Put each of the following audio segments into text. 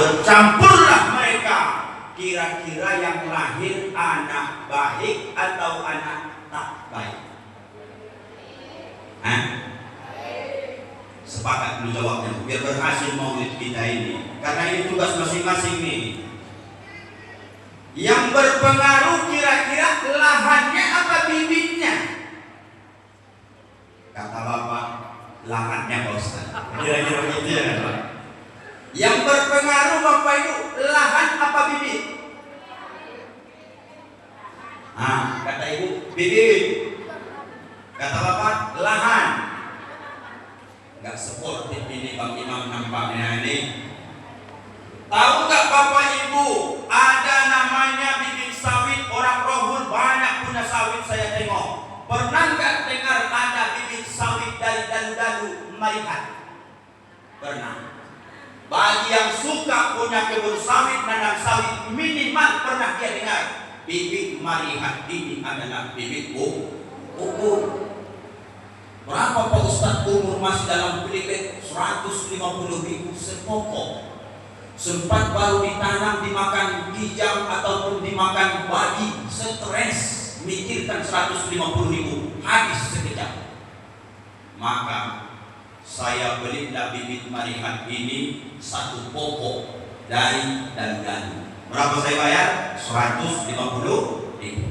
bercampurlah mereka. Kira-kira yang lahir anak baik atau anak tak baik? Sepakat dulu jawabnya, biar berhasil maulid kita ini. Karena ini tugas masing-masing nih. Yang berpengaruh kira-kira lahannya apa bibitnya? Kata Bapak, lahannya Pak Ustaz. Kira-kira begitu ya Pak. Yang berpengaruh Bapak Ibu, lahan apa bibit? Kata Ibu, bibit. Kata Bapak, lahan. Gak seperti ini Bang Imam nampaknya ini. Tahu gak Bapak Ibu, ada namanya bibit sawit. Orang Rohul banyak punya sawit saya tengok. Pernah gak dengar ada bibit sawit dari dalu-dalu Marihat? Pernah. Bagi yang suka punya kebun sawit, nanam sawit, minimal pernah dia dengar bibit Marihat ini adalah bibit unggul. Berapa Pak Ustaz umur masih dalam bibit? 150.000 sepokok. Sempat baru ditanam, dimakan kijang ataupun dimakan babi, stres, mikirkan 150.000, habis sekejap. Maka saya belilah bibit Marihat ini satu pokok dari dalu-dalu. Berapa saya bayar? 150.000.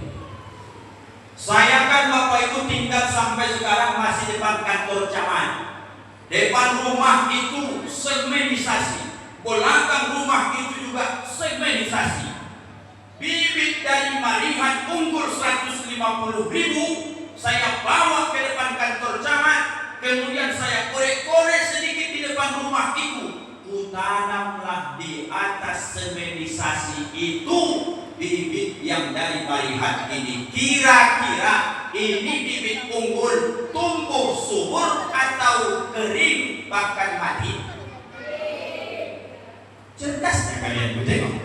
Saya kan Bapak Ibu tinggal sampai sekarang masih depan kantor camat. Depan rumah itu segmenisasi, belakang rumah itu juga segmenisasi. Bibit dari Marihat unggul 150.000 saya bawa ke depan kantor camat. Kemudian saya korek-korek sedikit di depan rumah itu. Kutanamlah di atas semenisasi itu bibit yang dari Marihat ini. Kira-kira ini bibit unggul, tumbuh subur atau kering bahkan mati? Cerdasnya kalian tengok.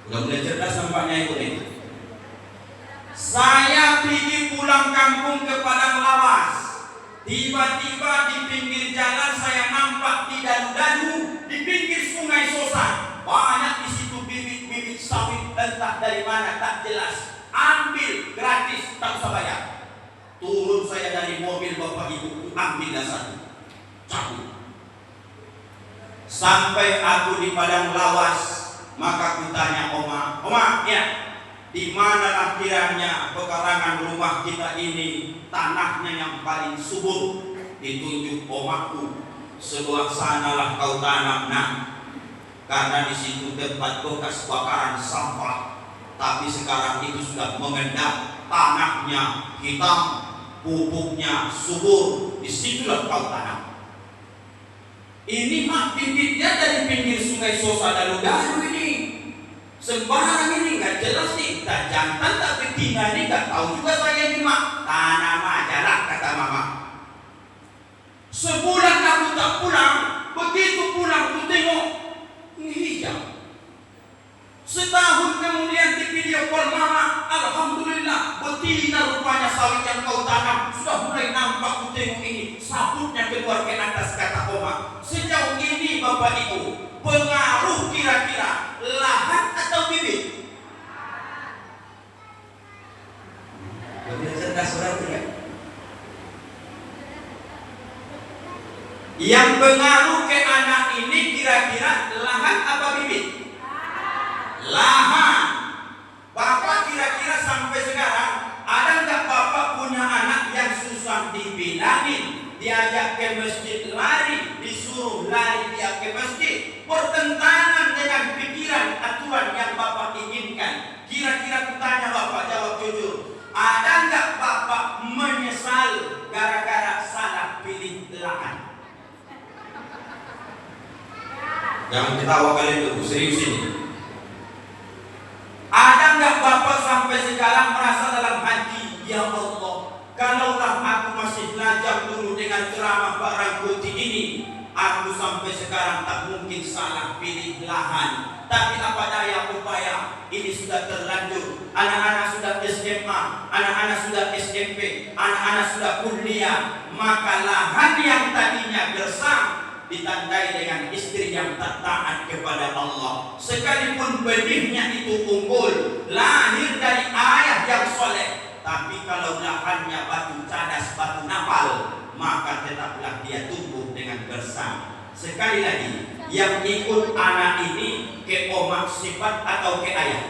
Udah mulai cerdas nampaknya itu nih. Saya pergi pulang kampung ke Padang Lawas. Tiba-tiba di pinggir jalan saya nampak di dalu-dalu, di pinggir sungai Sosan. Banyak di situ bibit-bibit sawit, entah dari mana tak jelas. Ambil gratis, tak usah bayar. Turun saya dari mobil Bapak Ibu, ambillah satu, cabut. Sampai aku di Padang Lawas, maka kutanya Oma, ya, di manalah kiranya pekarangan rumah kita ini tanahnya yang paling subur? Ditunjuk omaku, sebelah sanalah kau tanam nak. Karena di situ tempat bekas bakaran sampah, tapi sekarang itu sudah mengendap, tanahnya hitam, pupuknya subur, disitulah kau tanam. Ini mah bibitnya dari pinggir sungai Sosa dalu-dalu ini. Sembarang ini nggak jelas nih, tak jantan tak betina ini nggak tahu juga saya ini mah. Tanam aja lah kata mama. Sebulan aku tak pulang, begitu pulang ku tengok hijau. Setahun kemudian di video call mama, alhamdulillah betina rupanya sawit yang kau tanam sudah mulai nampak. Ku tengok ini sabutnya keluar ke atas kata oma. Sejauh ini Bapak Ibu, pengaruh kira-kira lahan atau bibit? Lebih cerdas berarti ya. Yang pengaruh ke anak ini kira-kira lahan apa bibit? Lahan. Bapak kira-kira sampai sekarang ada nggak Bapak punya anak yang susah dibilangin? Diajak ke masjid lari, disuruh lari dia ke masjid, bertentangan dengan pikiran aturan yang Bapak inginkan. Kira-kira kutanya Bapak, jawab jujur, ada nggak Bapak menyesal gara-gara salah pilih lahan? Jangan ketawa kalian dulu, serius ini. Ada nggak Bapak sampai sekarang merasa dalam hati, ya Allah, kalaulah aku masih belajar dulu dengan ceramah Pak Rangkuti ini, aku sampai sekarang tak mungkin salah pilih lahan. Tapi apa daya upaya, ini sudah terlanjur. Anak-anak sudah SMA, anak-anak sudah SMP, anak-anak sudah kuliah. Maka lahan yang tadinya gersang ditandai dengan istri yang tak taat kepada Allah. Sekalipun benihnya itu unggul, lahir dari ayah yang soleh, tapi kalau lahannya batu cadas, batu napal, maka tetaplah dia tumbuh dengan gersang. Sekali lagi, yang ikut anak ini ke oma sifat atau ke ayah?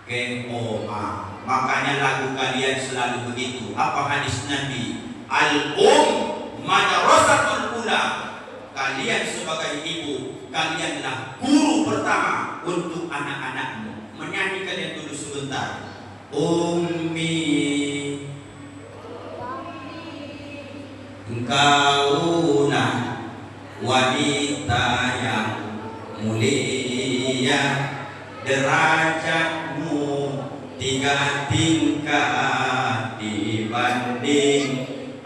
Ke oma. Makanya lagu kalian selalu begitu. Apa hadis Nabi? Madrasatul ula. Kalian sebagai ibu, kalianlah guru pertama untuk anak-anakmu. Menyanyi kalian dulu sebentar. Ummi, engkaulah wanita yang mulia, derajatmu 3 tingkat dibanding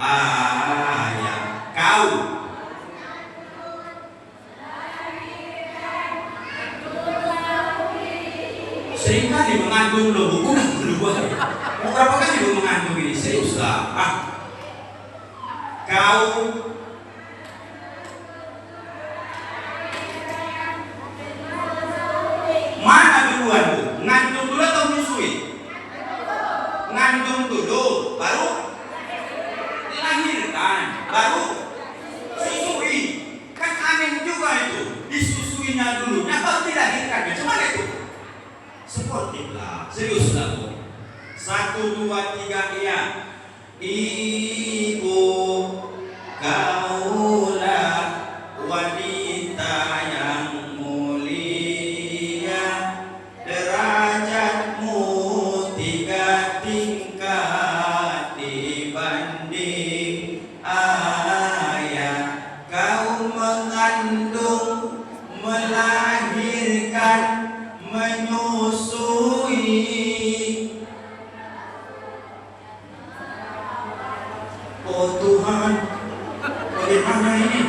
ayah. Kau seringkali mengandung loh, buku dah keluar. Mau berapa kali lu mengandung ini? Seriuslah. Kau mana duluan bu? Ngandung dulu atau menyusui? Ngandung dulu, baru dilahirkan, baru susui. Kan aneh juga itu, disusuinya dulu, baru dilahirkannya. Cuma itu sportiflah, seriuslah bu. 1, 2, 3, iya. Ibu, kaulah wanita yang mulia, derajatmu 3 tingkat dibanding ayah. Kau mengandung, melahirkan, menyusui. Oh Tuhan, bagaimana ini?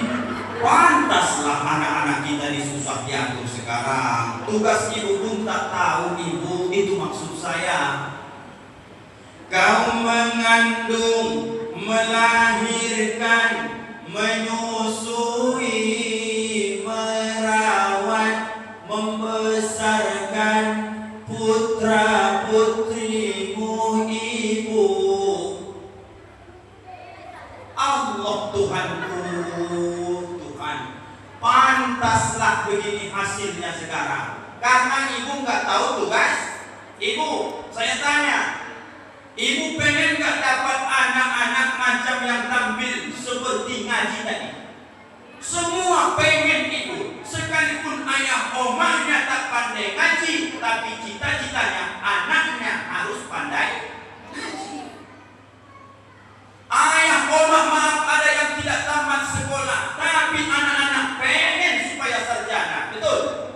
Pantaslah anak-anak kita disusah diatur sekarang. Tugas ibu pun tak tahu ibu, itu maksud saya. Kau mengandung, melahirkan, menyusui, merawat, membesarkan putra putrimu ibu. Allah Tuhanku, Tuhan, pantaslah begini hasilnya sekarang. Karena ibu nggak tahu tugas ibu. Saya tanya, ibu pengen nggak dapat anak-anak macam yang tampil seperti ngaji tadi? Semua pengen ibu. Sekalipun ayah omahnya tak pandai ngaji, tapi cita-citanya anaknya harus pandai ngaji. Ayah omah maaf ada yang tidak tamat sekolah, tapi anak-anak pengen supaya sarjana, betul?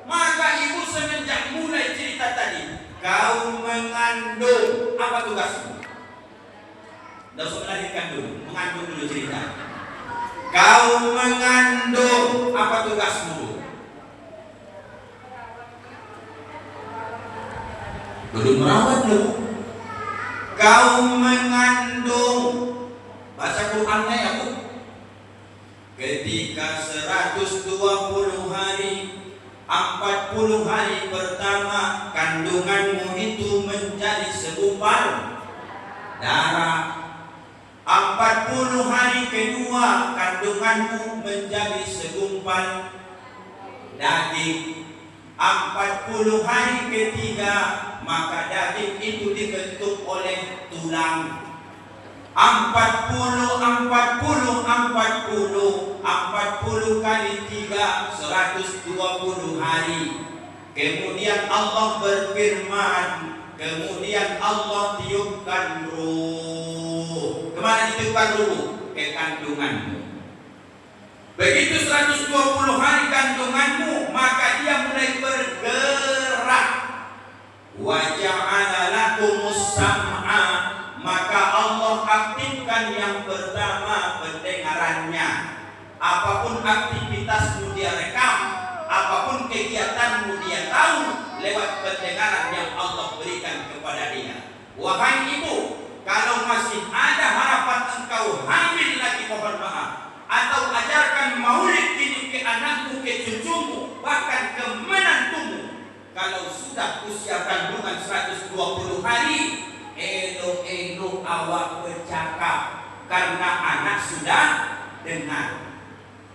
Maka ibu semenjak mulai cerita tadi, kau mengandung, apa tugasmu? Tidak usah melahirkan dulu, mengandung dulu cerita. Kau mengandung, apa tugasmu? Belum merawat dulu. Kau mengandung, baca Qurannya ya bu. Ketika 120 hari, 40 hari pertama kandunganmu itu menjadi segumpal darah. 40 hari kedua kandunganmu menjadi segumpal daging. 40 hari ketiga maka daging itu dibentuk oleh tulang. 40 kali 3 120 hari. Kemudian Allah berfirman, kemudian Allah tiupkan ruh. Kemana ditiupkan ruh? Ke kandunganmu. Begitu 120 hari kandunganmu, maka dia mulai bergerak. Wa ja'ala lakumus sam'a, maka Allah aktifkan yang pertama pendengarannya. Apapun aktivitasmu dia rekam, apapun kegiatanmu dia tahu lewat pendengaran yang Allah berikan kepada dia. Wahai ibu, kalau masih ada harapan engkau hamil lagi, mohon maaf, sudah usia kandungan 120 hari, elok-elok awak bercakap karena anak sudah dengar.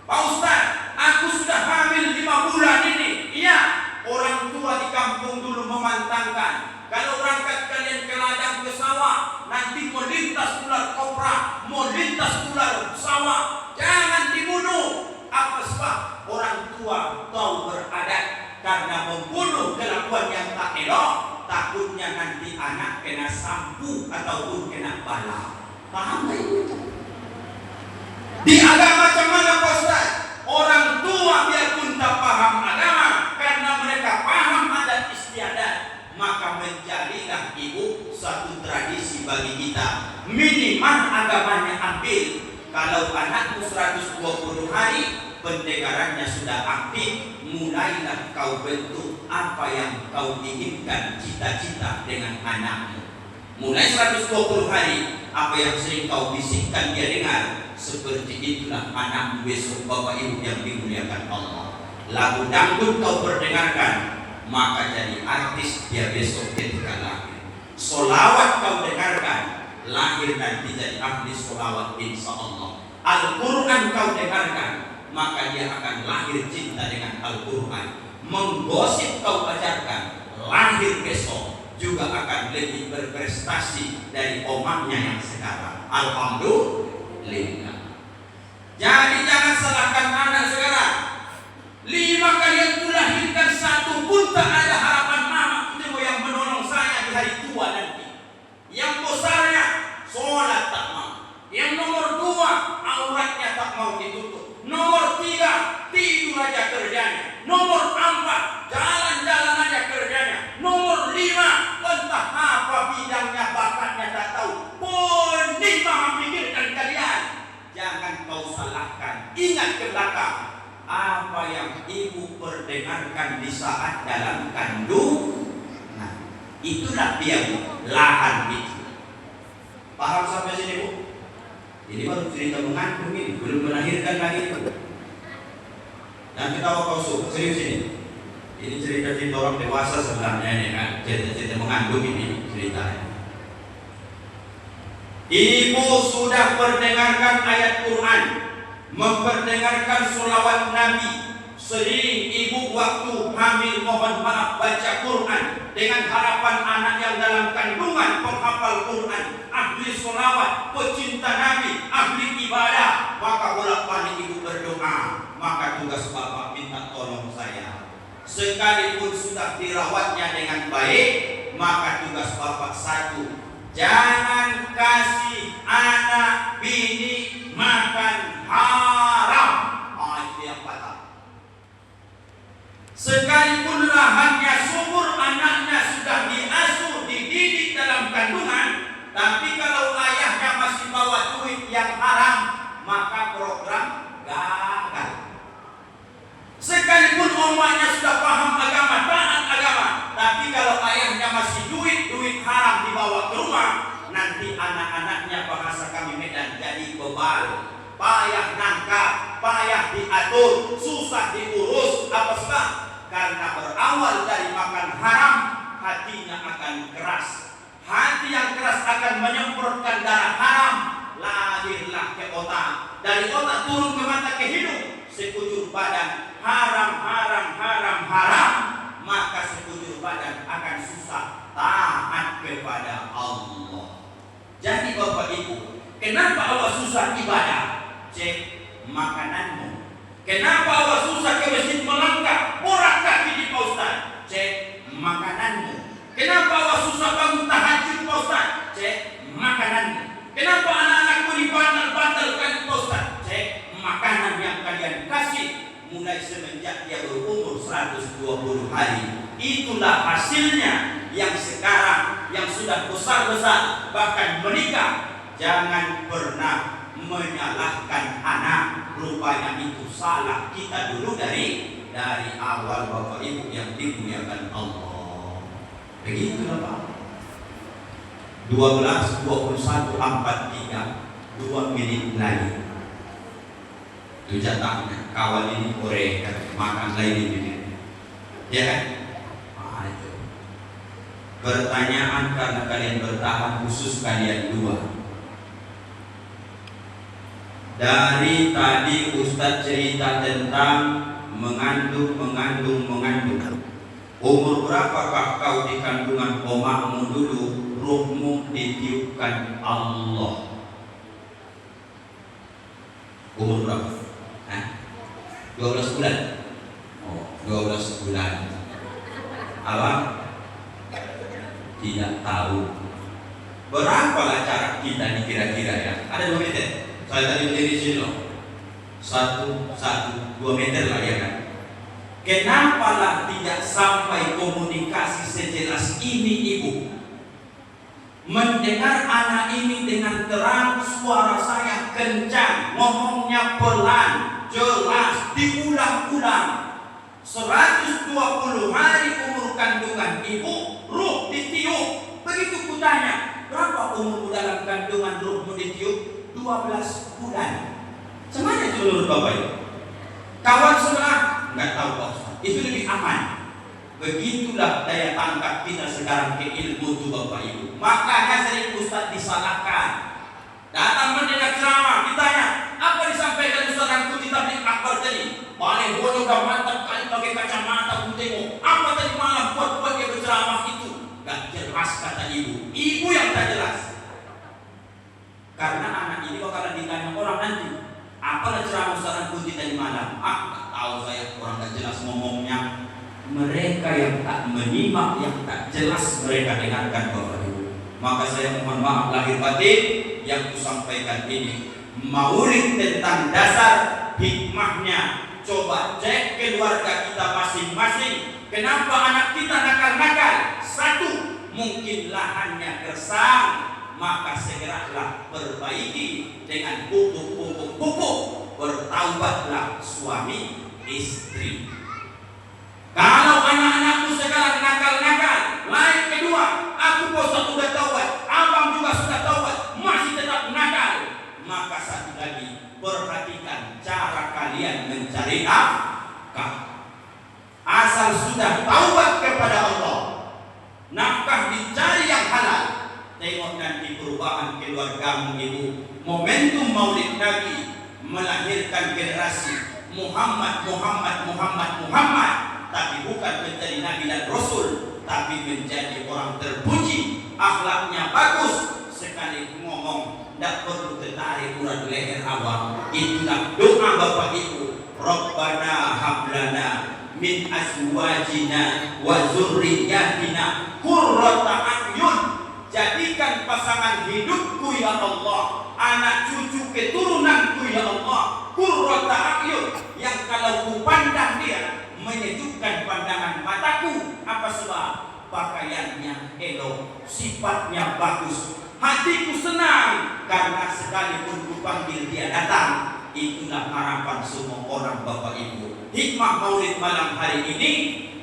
Pak Ustaz, aku sudah hamil 5 bulan ini. Iya, orang tua di kampung dulu memantangkan, kalau berangkat kalian ke ladang ke sawah, nanti melintas ular kobra, melintas ular sawah, jangan dibunuh. Apa sebab? Orang tua tahu beradat, karena membunuh kelakuan yang tak elok, takutnya nanti anak kena sampu ataupun kena bala. Paham tak itu? Di agama macam mana Pak Ustaz? Orang tua biarpun tak paham agama, karena mereka paham adat istiadat, maka mencarilah ibu satu tradisi bagi kita. Minimal agamanya ambil. Kalau anakmu 120 hari, pendengarannya sudah aktif, mulailah kau bentuk apa yang kau inginkan, cita-cita dengan anakmu. Mulai 120 hari, apa yang sering kau bisikkan dia dengar, seperti itulah anakmu besok. Bapak Ibu yang dimuliakan Allah, lagu dangdut kau perdengarkan, maka jadi artis dia besok ketika lahir. Solawat kau dengarkan, lahir nanti jadi ahli solawat insya Allah. Al-Quran kau dengarkan, maka dia akan lahir cinta dengan Al-Quran. Menggosip kau ajarkan, lahir besok juga akan lebih berprestasi dari omamnya yang sekarang. Alhamdulillah. Jadi jangan salahkan anak sekarang. 5 kali aku lahirkan, 1 pun tak ada harapan mama itu yang menolong saya di hari tua nanti. Yang besarnya sholat tak mau, yang nomor 2 auratnya tak mau ditutup, nomor 3 tidur aja kerjanya, nomor 4 jalan-jalan aja kerjanya, nomor 5 entah apa bidangnya, bakatnya tak tahu. Pening mama pikirkan kalian. Jangan kau salahkan. Ingat ke belakang apa yang ibu perdengarkan di saat dalam kandungan. Nah, itulah dia lahan itu. Paham sampai sini Bu? Ini baru cerita mengandung ini, belum melahirkan lagi itu. Dan kita kau suka serius ini. Ini cerita-cerita orang dewasa sebenarnya ini kan, cerita-cerita mengandung ini ceritanya. Ibu sudah mendengarkan ayat Quran, memperdengarkan sholawat Nabi. Sering ibu waktu hamil mohon maaf baca Quran dengan harapan anak yang dalam kandungan penghafal Quran, ahli sholawat, pecinta Nabi, ahli ibadah. Maka bolak-balik ibu berdoa, maka tugas bapak minta tolong saya. Sekalipun sudah dirawatnya dengan baik, maka tugas bapak satu, jangan kasih anak bini makan haram. Itu yang patah. Sekalipun lahannya subur, anaknya sudah diasuh, dididik dalam kandungan, tapi kalau ayahnya masih bawa duit yang haram, maka program gagal. Sekalipun omaknya sudah paham agama, taat agama, tapi kalau ayahnya masih duit haram dibawa ke rumah, nanti anak-anaknya, bahasa kami Medan, jadi bebal, payah nangkap, payah diatur, susah diurus. Apa sebab? Karena berawal dari makan haram, hatinya akan keras. Hati yang keras akan menyemprotkan darah haram, lahirlah ke otak, dari otak turun ke mata ke hidung, sekujur badan haram, maka sekujur badan akan susah taat kepada Allah. Jadi Bapak Ibu, kenapa Allah susah ibadah? Cek makananmu. Kenapa Allah susah ke masjid melangkah, borak kaki di Pak Ustaz? Cek makananmu. Kenapa Allah susah bangun tahajud Pak Ustaz? Cek makananmu. Kenapa anak-anakmu dibantal-bantalkan Pak Ustaz? Cek makanan yang kalian kasih. Mulai semenjak dia berumur 120 hari. Itulah hasilnya yang sekarang, yang sudah besar-besar, bahkan menikah. Jangan pernah menyalahkan anak. Rupanya itu salah kita dulu dari awal Bapak Ibu yang dimuliakan Allah. Begitulah Pak. 12, 21, 43, 2 menit lagi. Itu jatahnya. Kawan ini korek, makan lain ini. Ya kan? Itu. pertanyaan karena kalian bertahan, khusus kalian dua. Dari tadi Ustadz cerita tentang mengandung. Umur berapakah kau di kandungan omakmu dulu ruhmu ditiupkan Allah? Umur berapa? 12 bulan. Oh, 12 bulan. Abang tidak tahu berapalah jarak kita nih kira-kira ya. Ada 2 meter. Saya tadi berdiri di sini loh. 2 meter lah ya kan. Kenapa lah tidak sampai komunikasi sejelas ini ibu? Mendengar anak ini dengan terang, suara saya kencang, ngomongnya pelan, jelas, diulang-ulang. 120 hari umur kandungan ibu, ruh ditiup. Begitu kutanya, berapa umurmu dalam kandungan ruhmu ditiup? 12 bulan. Semuanya itu menurut Bapak Ibu. Kawan sebelah nggak tahu Pak Ustaz, itu lebih aman. Begitulah daya tangkap kita sekarang ke ilmu itu Bapak Ibu. Makanya sering Ustaz disalahkan. Datang mendengar ceramah, ditanya, apa disampaikan Ustaz Rangkuti tabligh akbar tadi? Paling bodoh udah mantap kali pakai kacamata pun tengok. Apa tadi malam buat dia berceramah itu? Gak jelas kata ibu. Ibu yang tak jelas. Karena anak ini bakalan ditanya orang nanti, apalah ceramah Ustaz Rangkuti tadi malam? Gak tahu saya, orang gak jelas ngomongnya. Mereka yang tak menyimak, yang tak jelas mereka dengarkan Bapak Ibu. Maka saya mohon maaf lahir batin yang kusampaikan ini. Maulid tentang dasar hikmahnya. Coba cek keluarga kita masing-masing. Kenapa anak kita nakal-nakal? 1, mungkin lahannya gersang, maka segeralah perbaiki dengan pupuk. Bertaubatlah suami istri. Kalau anak-anakku sekarang nakal-nakal, lain kedua, aku Ustaz sudah taubat, abang juga sudah taubat, masih tetap nakal, maka satu lagi, perhatikan cara kalian mencari nafkah. Asal sudah taubat kepada Allah, nafkah dicari yang halal. Tengok nanti perubahan keluargamu ibu. Momentum Maulid Nabi melahirkan generasi Muhammad, tapi bukan menjadi Nabi dan Rasul, tapi menjadi orang terpuji, akhlaknya bagus, sekali ngomong tidak perlu tertarik urat leher awam. Itulah doa Bapak Ibu. Rabbana hablana min azwajina wa zurriyyatina qurrata a'yun. Jadikan pasangan hidupku ya Allah, anak cucu keturunanku ya Allah, qurrata a'yun, yang kalau ku pandang dia menyejukkan pandangan mataku. Apa sebab? Pakaiannya elok, sifatnya bagus, hatiku senang karena sekalipun ku panggil dia datang. Itulah harapan semua orang Bapak Ibu. Hikmah Maulid malam hari ini,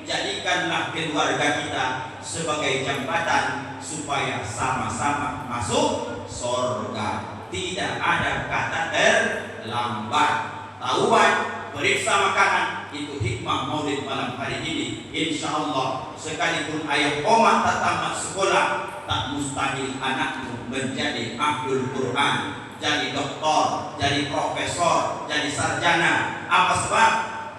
jadikanlah keluarga kita sebagai jembatan supaya sama-sama masuk surga. Tidak ada kata terlambat. Taubat, periksa makanan, itu hikmah Maulid malam hari ini. Insya Allah sekalipun ayah oma tak tamat sekolah, tak mustahil anakmu menjadi ahlul Quran, jadi doktor, jadi profesor, jadi sarjana. Apa sebab?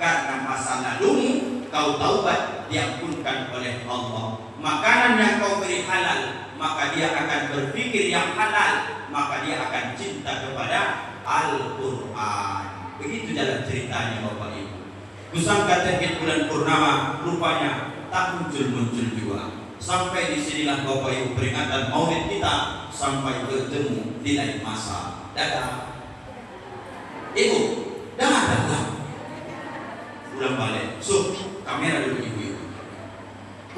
Karena masa lalumu kau taubat, diampunkan oleh Allah. Makanan yang kau beri halal, maka dia akan berpikir yang halal, maka dia akan cinta kepada Al-Quran. Begitu jalan ceritanya Bapak Ibu. Kusangka terbit bulan purnama, rupanya tak muncul-muncul juga. Sampai di sinilah Bapak Ibu peringatan Maulid kita sampai bertemu di lain masa. Dadah. Ibu, dah. Ulang balik. So, kamera dulu Ibu.